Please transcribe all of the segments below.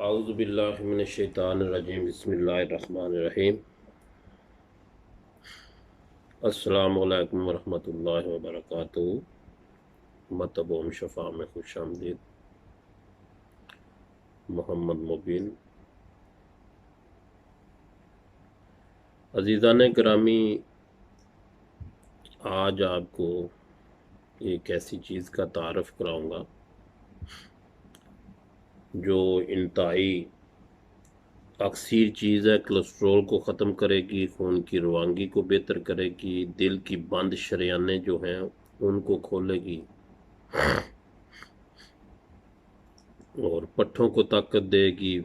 اعوذ باللہ من الشیطان الرجیم، بسم اللہ الرحمن الرحیم۔ السلام علیکم ورحمۃ اللہ وبرکاتہ۔ متبوم شفا میں خوش آمدید۔ محمد مبین۔ عزیزان گرامی، آج آپ کو ایک ایسی چیز کا تعارف کراؤں گا جو انتہائی اکثیر چیز ہے۔ کولیسٹرول کو ختم کرے گی، خون کی روانگی کو بہتر کرے گی، دل کی بند شریانے جو ہیں ان کو کھولے گی اور پٹھوں کو طاقت دے گی۔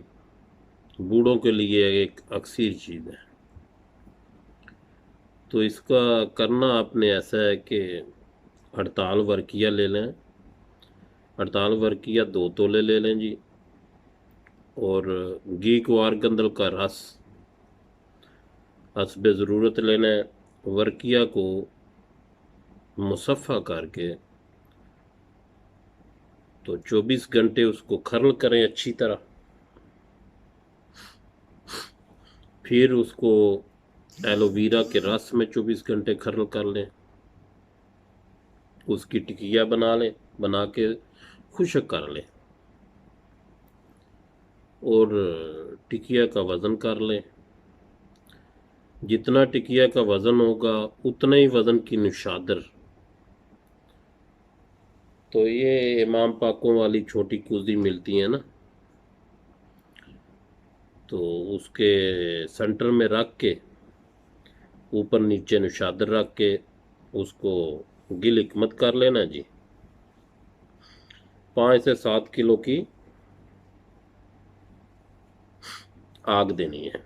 بوڑھوں کے لیے ایک اکثیر چیز ہے۔ تو اس کا کرنا آپ نے ایسا ہے کہ 48 ورقیہ لے لیں۔ 48 ورقیہ 2 تولے لے لیں جی، اور گھی کوار گندل کا رس حسب ضرورت لینا ہے۔ ورقیہ کو مصفحہ کر کے تو 24 گھنٹے اس کو کھرل کریں اچھی طرح، پھر اس کو ایلو ویرا کے رس میں 24 گھنٹے کھرل کر لیں، اس کی ٹکیا بنا لیں، بنا کے خشک کر لیں اور ٹکیا کا وزن کر لیں۔ جتنا ٹکیا کا وزن ہوگا اتنا ہی وزن کی نشادر۔ تو یہ امام پاکوں والی چھوٹی کوزی ملتی ہے نا، تو اس کے سینٹر میں رکھ کے اوپر نیچے نشادر رکھ کے اس کو گل حکمت کر لینا جی۔ 5 سے 7 کلو کی آگ دینی ہے،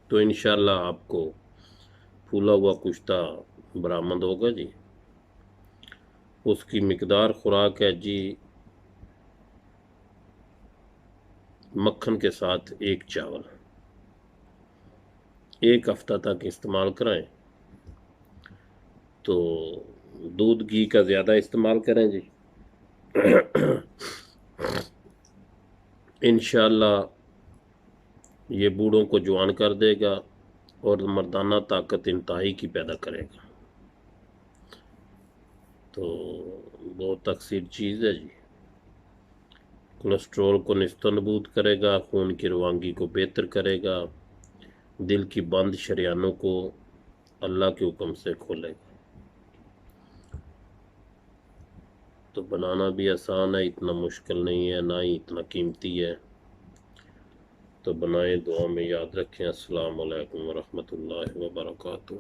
تو انشاءاللہ آپ کو پھولا ہوا کشتہ برآمد ہوگا جی۔ اس کی مقدار خوراک ہے جی، مکھن کے ساتھ 1 چاول۔ 1 ہفتہ تک استعمال کرائیں تو دودھ گھی کا زیادہ استعمال کریں جی۔ انشاءاللہ یہ بوڑھوں کو جوان کر دے گا اور مردانہ طاقت انتہائی کی پیدا کرے گا۔ تو بہت اکثیر چیز ہے جی۔ کولیسٹرول کو نیست و نابود کرے گا، خون کی روانگی کو بہتر کرے گا، دل کی بند شریانوں کو اللہ کے حکم سے کھولے گا۔ تو بنانا بھی آسان ہے، اتنا مشکل نہیں ہے، نہ ہی اتنا قیمتی ہے۔ تو بنائیں، دعا میں یاد رکھیں۔ السلام علیکم ورحمۃ اللہ وبرکاتہ۔